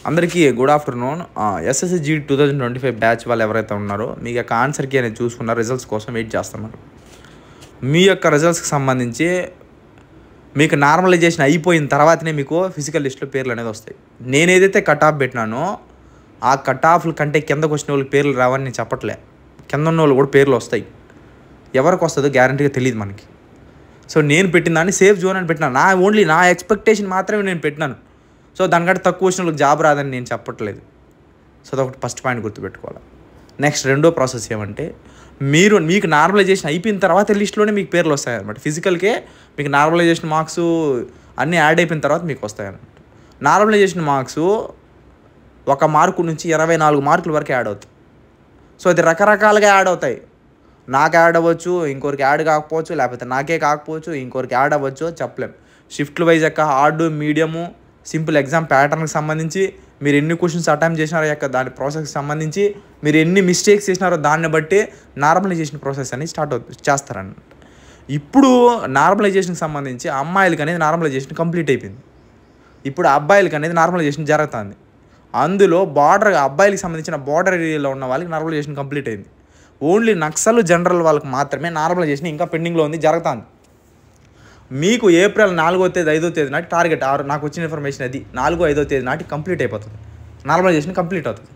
అందరికీ good afternoon. SSC 2025 batch వాళ్ళు ఎవరైతే ఉన్నారో మీ యొక్క ఆన్సర్కి అనేది చూసుకున్న రిజల్ట్స్ కోసం వెయిట్ చేస్తున్నారు. మీ యొక్క రిజల్ట్స్కి సంబంధించి మీకు నార్మలైజేషన్ అయిపోయిన తర్వాతనే మీకు ఫిజికల్ లిస్ట్లో పేర్లు అనేది వస్తాయి. నేను ఏదైతే కట్ ఆఫ్ పెట్టినానో ఆ కట్ ఆఫ్ల కంటే కిందకు వచ్చిన వాళ్ళకి పేర్లు రావని నేను చెప్పట్లే. కింద ఉన్న వాళ్ళు కూడా పేర్లు వస్తాయి. ఎవరికి వస్తుందో గ్యారంటీగా తెలియదు మనకి. సో నేను పెట్టిన దాన్ని సేఫ్ జోన్ అని పెట్టినాను. ఓన్లీ నా ఎక్స్పెక్టేషన్ మాత్రమే నేను పెట్టినాను. సో దానికంటే తక్కువ వచ్చిన వాళ్ళకి జాబ్ రాదని నేను చెప్పట్లేదు. సో అదొకటి ఫస్ట్ పాయింట్ గుర్తుపెట్టుకోవాలి. నెక్స్ట్ రెండో ప్రాసెస్ ఏమంటే మీకు నార్మలైజేషన్ అయిపోయిన తర్వాత లిస్ట్లోనే మీకు పేర్లు వస్తాయన్నమాట. ఫిజికల్కే మీకు నార్మలైజేషన్ మార్క్స్ అన్నీ యాడ్ అయిపోయిన తర్వాత మీకు వస్తాయన్నమాట. నార్మలైజేషన్ మార్క్స్ 1 మార్కు నుంచి 24 మార్కుల వరకు యాడ్ అవుతాయి. సో అది రకరకాలుగా యాడ్ అవుతాయి. నాకు యాడ్ అవ్వచ్చు, ఇంకోరికి యాడ్ కాకపోవచ్చు, లేకపోతే నాకే కాకపోవచ్చు, ఇంకోరికి యాడ్ అవ్వచ్చు, చెప్పలేం. షిఫ్ట్లు వైజ్ యొక్క హార్డ్, మీడియము, సింపుల్ ఎగ్జామ్ ప్యాటర్న్కి సంబంధించి మీరు ఎన్ని క్వశ్చన్స్ అటెంప్ట్ చేసినారో యొక్క దాని ప్రాసెస్కి సంబంధించి మీరు ఎన్ని మిస్టేక్స్ చేసినారో దాన్ని బట్టి నార్మలైజేషన్ ప్రాసెస్ అనేది చేస్తారన్నమాట. ఇప్పుడు నార్మలైజేషన్కి సంబంధించి అమ్మాయిలకి అనేది నార్మలైజేషన్ కంప్లీట్ అయిపోయింది. ఇప్పుడు అబ్బాయిలకి అనేది నార్మలైజేషన్ జరుగుతుంది. అందులో అబ్బాయిలకి సంబంధించిన బార్డర్ ఏరియాలో ఉన్న వాళ్ళకి నార్మలైజేషన్ కంప్లీట్ అయింది. ఓన్లీ నక్సల్ జనరల్ వాళ్ళకి మాత్రమే నార్మలైజేషన్ ఇంకా పెండింగ్లో ఉంది, జరుగుతుంది. మీకు ఏప్రిల్ 4వ తేదీ 5వ తేదీ నాటి టార్గెట్ నాకు వచ్చిన ఇన్ఫర్మేషన్ అది 4వ 5వ తేదీ నాటి కంప్లీట్ అయిపోతుంది. నార్మలైజేషన్ కంప్లీట్ అవుతుంది.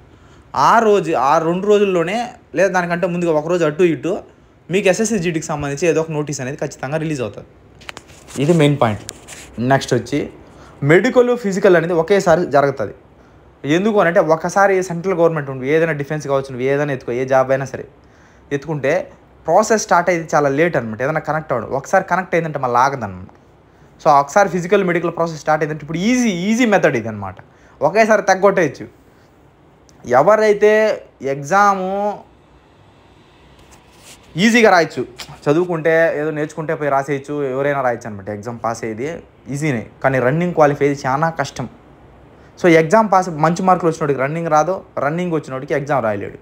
ఆ 2 రోజుల్లోనే లేదా దానికంటే ముందుగా ఒక రోజు అటు ఇటు మీకు ఎస్ఎస్సి జీడీకి సంబంధించి ఏదో ఒక నోటీస్ అనేది ఖచ్చితంగా రిలీజ్ అవుతుంది. ఇది మెయిన్ పాయింట్. నెక్స్ట్ వచ్చి మెడికల్, ఫిజికల్ అనేది ఒకేసారి జరుగుతుంది. ఎందుకు అని అంటే ఒకసారి సెంట్రల్ గవర్నమెంట్ ఉండి ఏదైనా డిఫెన్స్ కావచ్చు, నువ్వు ఏదైనా ఎత్తుకో, ఏ జాబ్ అయినా సరే ఎత్తుకుంటే ప్రాసెస్ స్టార్ట్ అయ్యేది చాలా లేట్ అనమాట. ఏదైనా కనెక్ట్ అవ్వడం ఒకసారి కనెక్ట్ అయిందంటే మళ్ళీ ఆగదనమాట. సో ఒకసారి ఫిజికల్, మెడికల్ ప్రాసెస్ స్టార్ట్ అయిందంటే ఇప్పుడు ఈజీ మెథడ్ ఇది అనమాట. ఒకేసారి తగ్గొట్టేయచ్చు. ఎవరైతే ఎగ్జాము ఈజీగా రాయొచ్చు, చదువుకుంటే ఏదో నేర్చుకుంటే పోయి రాసేయచ్చు, ఎవరైనా రాయొచ్చు అనమాట. ఎగ్జామ్ పాస్ అయ్యేది ఈజీనే, కానీ రన్నింగ్ క్వాలిఫై అయ్యేది చాలా కష్టం. సో ఎగ్జామ్ పాస్ మంచి మార్కులు వచ్చినోడికి రన్నింగ్ రాదు, రన్నింగ్ వచ్చినోడికి ఎగ్జామ్ రాయలేడు.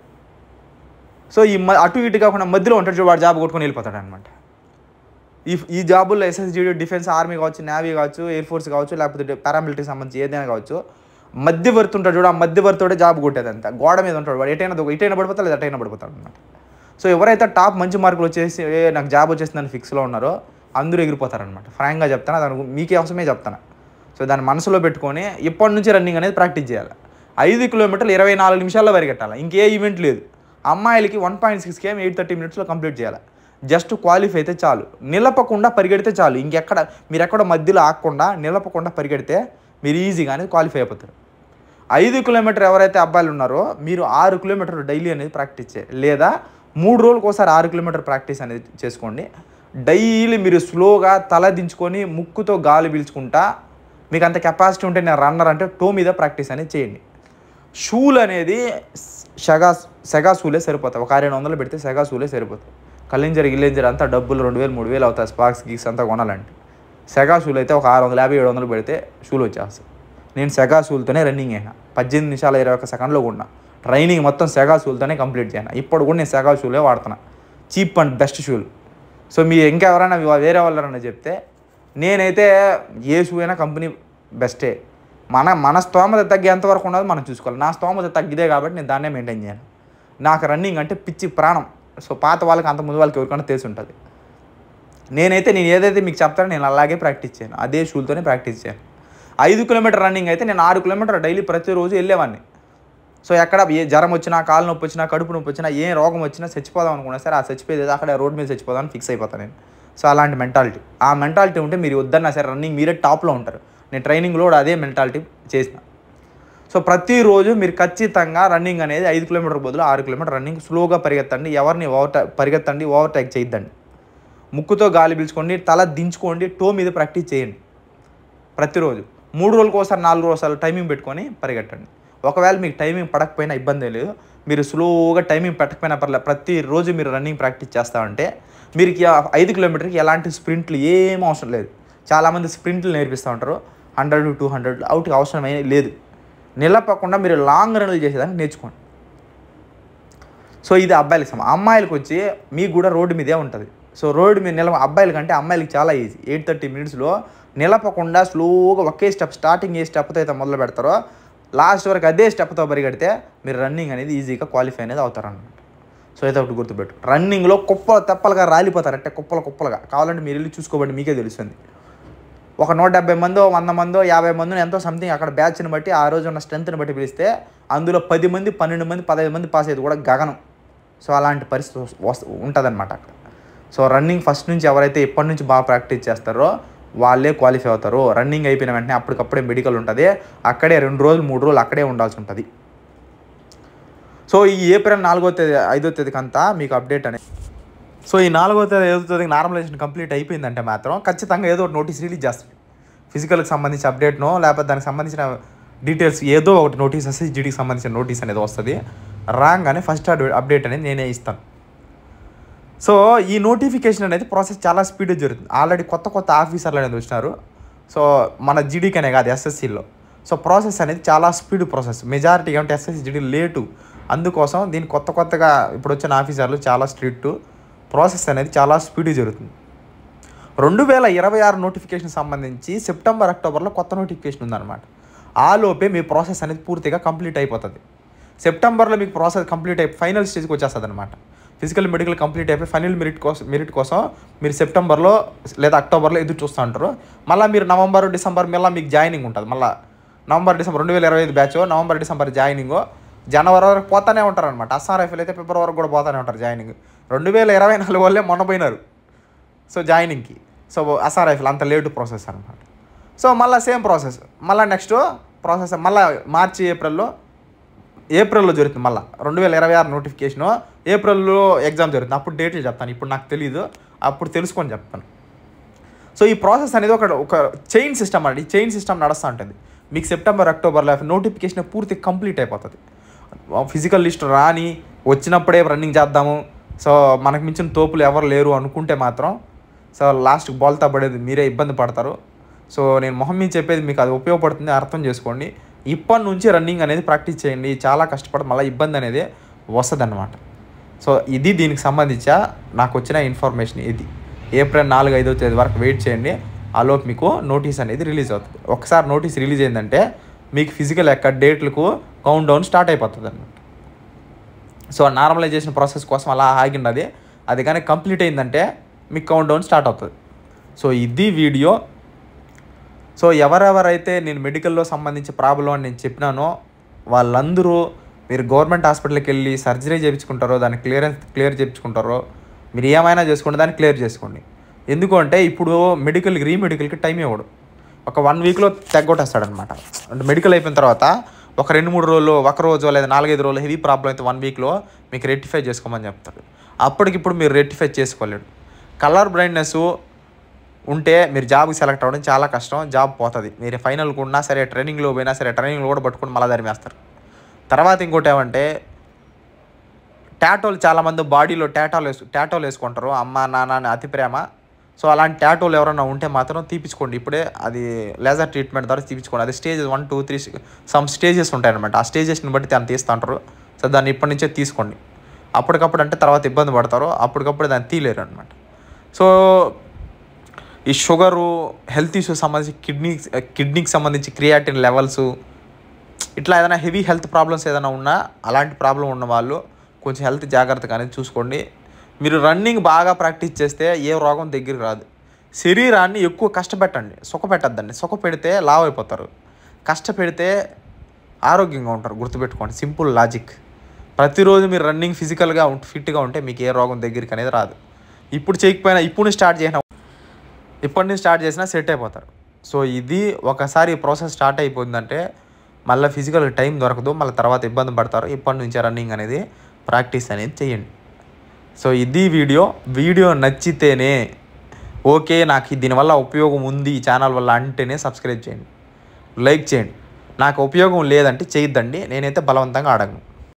సో అటు ఇటు కాకుండా మధ్యలో ఉంటాడు, వాడు జాబ్ కొట్టుకొని వెళ్ళిపోతాడు అనమాట. ఈ జాబుల్లో ఎస్ఎస్జీడీ, డిఫెన్స్, ఆర్మీ కావచ్చు, నేవీ కావచ్చు, ఎయిర్ ఫోర్స్ కావచ్చు, లేకపోతే పారామిలిటరీకి సంబంధించి ఏదైనా కావచ్చు, మధ్యవర్తి ఉంటాడు చూడు, ఆ మధ్యవర్తితోడే జాబ్ కొట్టేదంతా. గోడ మీద ఉంటాడు వాడు, ఇటైనా పడిపోతాడు లేదా అటైనా పడిపోతాడు అనమాట. సో ఎవరైతే టాప్ మంచి మార్కులు వచ్చేసి నాకు జాబ్ వచ్చేసిందని ఫిక్స్లో ఉన్నారో అందరూ ఎగిరిపోతారనమాట. ఫ్రాంక్గా చెప్తాను, దాని మీకే అవసరమే చెప్తాను. సో దాన్ని మనసులో పెట్టుకొని ఇప్పటి నుంచి రన్నింగ్ అనేది ప్రాక్టీస్ చేయాలి. 5 కిలోమీటర్లు 24 నిమిషాల్లో పరిగెట్టాలి. ఇంకే ఈవెంట్ లేదు. అమ్మాయిలకి 1.6 km 830 minutesలో కంప్లీట్ చేయాలి. జస్ట్ క్వాలిఫై అయితే చాలు, నిలపకుండా పరిగెడితే చాలు. మీరు ఎక్కడ మధ్యలో ఆగకుండా నిలపకుండా పరిగెడితే మీరు ఈజీగా అనేది క్వాలిఫై అయిపోతారు. 5 కిలోమీటర్ ఎవరైతే అబ్బాయిలు ఉన్నారో మీరు 6 కిలోమీటర్లు డైలీ అనేది ప్రాక్టీస్ చేయాలి, లేదా 3 రోజులకు ఒకసారి 6 కిలోమీటర్ ప్రాక్టీస్ అనేది చేసుకోండి. డైలీ మీరు స్లోగా తల దించుకొని ముక్కుతో గాలి పీల్చుకుంటా, మీకు అంత కెపాసిటీ ఉంటే నేను రన్నర్ అంటే టో మీద ప్రాక్టీస్ అనేది చేయండి. షూలు అనేది సెగా షూలే సరిపోతాయి. ఒక 600 పెడితే సెగా షూలే సరిపోతాయి. గిల్లెంజర్ అంతా డబ్బులు 2000 3000 అవుతాయి. స్పార్క్స్ గీక్స్ అంతా కొనాలంటే సెగా షూలు అయితే ఒక 650 700 పెడితే షూలు వచ్చేస్తాయి. నేను సెగా షూలతోనే రన్నింగ్ అయినా 18 నిమిషాల 21 సెకండ్లో కొన్నా. ట్రైనింగ్ మొత్తం సెగా షూలతోనే కంప్లీట్ చేయను. ఇప్పుడు కూడా నేను సెగా షూలే వాడుతున్నా, చీప్ అండ్ బెస్ట్ షూలు. సో మీరు ఇంకెవరైనా వేరే వాళ్ళని చెప్తే, నేనైతే ఏ షూ అయినా కంపెనీ బెస్టే. మన స్తోమత తగ్గేంతవరకు ఉన్నది మనం చూసుకోవాలి. నా స్తోమత తగ్గిదే కాబట్టి నేను దాన్నే మెయింటైన్ చేయను. నాకు రన్నింగ్ అంటే పిచ్చి ప్రాణం. సో పాత వాళ్ళకి అంత ముందు వాళ్ళకి ఎవరికైనా తెలిసి ఉంటుంది. నేను ఏదైతే మీకు చెప్తానో నేను అలాగే ప్రాక్టీస్ చేయను, అదే షూలతోనే ప్రాక్టీస్ చేయను. 5 కిలోమీటర్ రన్నింగ్ అయితే నేను 6 కిలోమీటర్ డైలీ ప్రతిరోజు వెళ్ళేవాడిని. సో ఎక్కడ ఏ జ్వరం వచ్చినా, కాలు నొప్పి వచ్చినా, కడుపు నొప్పి వచ్చినా, ఏ రోగం వచ్చినా చచ్చిపోదాం అనుకున్నా సరే ఆ చచ్చిపోయేది అక్కడ రోడ్ మీద చచ్చిపోదామని ఫిక్స్ అయిపోతాను నేను. సో అలాంటి మెంటాలిటీ, ఆ మెంటాలిటీ ఉంటే మీరు వద్దన్నా సరే రన్నింగ్ మీరే టాప్లో ఉంటారు. నేను ట్రైనింగ్లో కూడా అదే మెంటాలిటీ చేసిన. సో ప్రతిరోజు మీరు ఖచ్చితంగా రన్నింగ్ అనేది 5 కిలోమీటర్ బదులు 6 కిలోమీటర్ రన్నింగ్ స్లోగా పరిగెత్తండి. ఎవరిని ఓవర్టేక్ చేయొద్దండి. ముక్కుతో గాలి పీల్చుకోండి, తల దించుకోండి, టో మీద ప్రాక్టీస్ చేయండి. ప్రతిరోజు 3 రోజులకు ఒకసారి 4 రోజులు టైమింగ్ పెట్టుకొని పరిగెట్టండి. ఒకవేళ మీకు టైమింగ్ పడకపోయినా ఇబ్బంది లేదు, మీరు స్లోగా టైమింగ్ పెట్టకపోయినా పర్లేదు, ప్రతిరోజు మీరు రన్నింగ్ ప్రాక్టీస్ చేస్తామంటే మీరు 5 కిలోమీటర్కి ఎలాంటి స్ప్రింట్లు ఏం అవసరం లేదు. చాలామంది స్ప్రింట్లు నేర్పిస్తూ ఉంటారు, 100 200 అవుట్కి అవసరమే లేదు. నిలపకుండా మీరు లాంగ్ రన్లు చేసేదాన్ని నేర్చుకోండి. సో ఇది అబ్బాయిలకి అమ్మాయిలకు వచ్చి మీకు కూడా రోడ్డు మీదే ఉంటుంది. సో రోడ్డు మీద అబ్బాయిల కంటే అమ్మాయిలకి చాలా ఈజీ. 830 minutesలో నిలపకుండా స్లోగా ఒకే స్టెప్, స్టార్టింగ్ ఏ స్టెప్తో అయితే మొదలు పెడతారో లాస్ట్ వరకు అదే స్టెప్తో పరిగెడితే మీరు రన్నింగ్ అనేది ఈజీగా క్వాలిఫై అనేది అవుతారన్నమాట. సో అయితే ఒకటి గుర్తుపెట్టు, రన్నింగ్లో కుప్పలు తెప్పలుగా రాలిపోతారు, అంటే కుప్పలుగా. కావాలంటే మీరు వెళ్ళి చూసుకోబట్టి మీకే తెలుస్తుంది. ఒక 170 మందో 100 మందో 50 మందిని ఎంతో సంథింగ్ అక్కడ బ్యాచ్ని బట్టి ఆ రోజు ఉన్న స్ట్రెంత్ని బట్టి పిలిస్తే అందులో 10 మంది 12 మంది 15 మంది పాస్ అయ్యేది కూడా గగనం. సో అలాంటి పరిస్థితి ఉంటుందన్నమాట అక్కడ. సో రన్నింగ్ ఫస్ట్ నుంచి ఎవరైతే ఇప్పటి నుంచి బాగా ప్రాక్టీస్ చేస్తారో వాళ్ళే క్వాలిఫై అవుతారు. రన్నింగ్ అయిపోయిన వెంటనే అప్పటికప్పుడే మెడికల్ ఉంటుంది, అక్కడే 2 రోజులు 3 రోజులు అక్కడే ఉండాల్సి ఉంటుంది. సో ఈ ఏప్రిల్ 4వ తేదీ 5వ తేదీకి అంతా మీకు అప్డేట్ అనేది. సో ఈ 4వ తేదీ 5వ తేదీకి నార్మలైజేషన్ కంప్లీట్ అయిపోయిందంటే మాత్రం ఖచ్చితంగా ఏదో ఒకటి నోటీస్ రిలీజ్ చేస్తుంది. ఫిజికల్కి సంబంధించి అప్డేట్నో లేకపోతే దానికి సంబంధించిన డీటెయిల్స్ ఏదో ఒకటి నోటీస్ SSGDకి సంబంధించిన నోటీస్ అనేది వస్తుంది. రాగానే ఫస్ట్ అప్డేట్ అనేది నేనే ఇస్తాను. సో ఈ నోటిఫికేషన్ అనేది ప్రాసెస్ చాలా స్పీడ్గా జరుగుతుంది. ఆల్రెడీ కొత్త ఆఫీసర్లు అనేది వచ్చినారు. సో మన జీడీకనే కాదు SSCలో. సో ప్రాసెస్ అనేది చాలా స్పీడ్ ప్రాసెస్. మెజారిటీ ఏమంటే SSGD లేటు, అందుకోసం దీన్ని కొత్తగా ఇప్పుడు వచ్చిన ఆఫీసర్లు చాలా స్ట్రిక్ట్. ప్రాసెస్ అనేది చాలా స్పీడ్గా జరుగుతుంది. 2026 నోటిఫికేషన్ సంబంధించి సెప్టెంబర్ అక్టోబర్లో కొత్త నోటిఫికేషన్ ఉందన్నమాట. ఆ లోపే మీ ప్రాసెస్ అనేది పూర్తిగా కంప్లీట్ అయిపోతుంది. సెప్టెంబర్లో మీకు ప్రాసెస్ కంప్లీట్ అయిపోయి ఫైనల్ స్టేజ్కి వచ్చేస్తుంది అనమాట. ఫిజికల్ మెడికల్ కంప్లీట్ అయిపోయి ఫైనల్ మెరిట్ కోసం మీరు సెప్టెంబర్లో లేదా అక్టోబర్లో ఎదురు చూస్తూ ఉంటారు. మళ్ళీ మీరు నవంబర్ డిసెంబర్ మళ్ళీ మీకు జాయినింగ్ ఉంటుంది. మళ్ళీ November December 2025 batch, November December joining, జనవరి వరకు పోతానే ఉంటారు అనమాట. SRFL అయితే ఫిబ్రవరి వరకు కూడా పోతానే ఉంటారు జాయినింగ్. 2024 వాళ్ళే మొన్న పోయినారు సో జాయినింగ్కి. సో SRFL అంత లేటు ప్రాసెస్ అనమాట. సో మళ్ళీ సేమ్ ప్రాసెస్, మళ్ళీ నెక్స్ట్ ప్రాసెస్ మళ్ళీ మార్చి ఏప్రిల్లో జరుగుతుంది. మళ్ళీ 2026 నోటిఫికేషను ఏప్రిల్లో ఎగ్జామ్ జరుగుతుంది. అప్పుడు డేట్లు చెప్తాను, ఇప్పుడు నాకు తెలీదు, అప్పుడు తెలుసుకొని చెప్తాను. సో ఈ ప్రాసెస్ అనేది ఒక చైన్ సిస్టమ్ అండి. ఈ చైన్ సిస్టమ్ నడుస్తూ ఉంటుంది. మీకు సెప్టెంబర్ అక్టోబర్లో నోటిఫికేషన్ పూర్తి కంప్లీట్ అయిపోతుంది. ఫిజికల్ లిస్ట్ రాని వచ్చినప్పుడే రన్నింగ్ చేద్దాము, సో మనకు మించిన తోపులు ఎవరు లేరు అనుకుంటే మాత్రం సో లాస్ట్కి బోల్తా పడేది మీరే ఇబ్బంది పడతారు. సో నేను మొహం మీద చెప్పేది మీకు అది ఉపయోగపడుతుంది, అర్థం చేసుకోండి. ఇప్పటి నుంచి రన్నింగ్ అనేది ప్రాక్టీస్ చేయండి. చాలా కష్టపడి మళ్ళీ ఇబ్బంది అనేది వస్తుంది అన్నమాట. సో ఇది దీనికి సంబంధించి నాకు వచ్చిన ఇన్ఫర్మేషన్ ఇది. ఏప్రిల్ 4-5వ తేదీ వరకు వెయిట్ చేయండి. ఆలోపు మీకు నోటీస్ అనేది రిలీజ్ అవుతుంది. ఒకసారి నోటీస్ రిలీజ్ అయిందంటే మీకు ఫిజికల్ డేట్లకు కౌంట్ డౌన్ స్టార్ట్ అయిపోతుంది అన్నమాట. సో నార్మలైజేషన్ ప్రాసెస్ కోసం అలా ఆగింది, అది కానీ కంప్లీట్ అయిందంటే మీకు కౌంట్ డౌన్ స్టార్ట్ అవుతుంది. సో ఇది వీడియో. సో ఎవరెవరైతే నేను మెడికల్లో సంబంధించి ప్రాబ్లం అని నేను చెప్పినానో వాళ్ళందరూ మీరు గవర్నమెంట్ హాస్పిటల్కి వెళ్ళి సర్జరీ చేయించుకుంటారో, దాన్ని క్లియర్ చేయించుకుంటారో, మీరు ఏమైనా చేసుకోండి, దాన్ని క్లియర్ చేసుకోండి. ఎందుకంటే ఇప్పుడు రీమెడికల్కి టైం ఇవ్వడు. ఒక 1 వీక్లో తెగ్గొట్టేస్తాడనమాట. అంటే మెడికల్ అయిపోయిన తర్వాత ఒక 2-3 రోజులు, ఒక రోజు లేదా 4-5 రోజులు హెవీ ప్రాబ్లం అయితే 1 వీక్లో మీకు రెక్టిఫై చేసుకోమని చెప్తాడు. అప్పటికిప్పుడు మీరు రెక్టిఫై చేసుకోలేడు. కలర్ బ్లైండ్నెస్ ఉంటే మీరు జాబ్కి సెలెక్ట్ అవ్వడం చాలా కష్టం, జాబ్ పోతుంది. మీరు ఫైనల్కి ఉన్నా సరే, ట్రైనింగ్లో పోయినా సరే, ట్రైనింగ్లో కూడా పట్టుకుని మళ్ళీ ధరిమేస్తారు. తర్వాత ఇంకోటి ఏమంటే టాటోలు, చాలామంది బాడీలో టాటోలు వేసుకుంటారు, అమ్మ నాన్న అని అతి ప్రేమ. సో అలాంటి టాటోలు ఎవరైనా ఉంటే మాత్రం తీపించుకోండి. ఇప్పుడే అది లేజర్ ట్రీట్మెంట్ ద్వారా తీపించుకోండి. అది స్టేజెస్ 1, 2, 3 సమ్ స్టేజెస్ ఉంటాయన్నమాట. ఆ స్టేజెస్ని బట్టి దాన్ని తీస్తూ ఉంటారు. సో దాన్ని ఇప్పటి నుంచే తీసుకోండి. అప్పటికప్పుడు అంటే తర్వాత ఇబ్బంది పడతారు, అప్పటికప్పుడు దాన్ని తీయలేరు అనమాట. సో ఈ షుగరు, హెల్త్ ఇష్యూస్ సంబంధించి కిడ్నీకి సంబంధించి క్రియాటిన్ లెవెల్స్, ఇట్లా ఏదైనా హెవీ హెల్త్ ప్రాబ్లమ్స్ ఏదైనా ఉన్నా అలాంటి ప్రాబ్లం ఉన్న వాళ్ళు కొంచెం హెల్త్ జాగ్రత్తగా అనేది చూసుకోండి. మీరు రన్నింగ్ బాగా ప్రాక్టీస్ చేస్తే ఏ రోగం దగ్గరికి రాదు. శరీరాన్ని ఎక్కువ కష్టపెట్టండి, సుఖపెట్టద్దండి. సుఖపెడితే లావ్ అయిపోతారు, కష్టపెడితే ఆరోగ్యంగా ఉంటారు. గుర్తుపెట్టుకోండి, సింపుల్ లాజిక్. ప్రతిరోజు మీరు రన్నింగ్ ఫిజికల్గా ఫిట్గా ఉంటే మీకు ఏ రోగం దగ్గరికి అనేది రాదు. ఇప్పుడు చేయకపోయినా ఇప్పటి నుంచి స్టార్ట్ చేసినా సెట్ అయిపోతారు. సో ఇది ఒకసారి ఈ ప్రాసెస్ స్టార్ట్ అయిపోయిందంటే మళ్ళీ ఫిజికల్ టైం దొరకదు, మళ్ళీ తర్వాత ఇబ్బంది పడతారు. ఇప్పటి నుంచే రన్నింగ్ అనేది ప్రాక్టీస్ అనేది చేయండి. సో ఇది వీడియో నచ్చితేనే ఓకే, నాకు దీనివల్ల ఉపయోగం ఉంది ఈ ఛానల్ వల్ల అంటేనే సబ్స్క్రైబ్ చేయండి, లైక్ చేయండి. నాకు ఉపయోగం లేదంటే చేయొద్దండి, నేనైతే బలవంతంగా అడగను.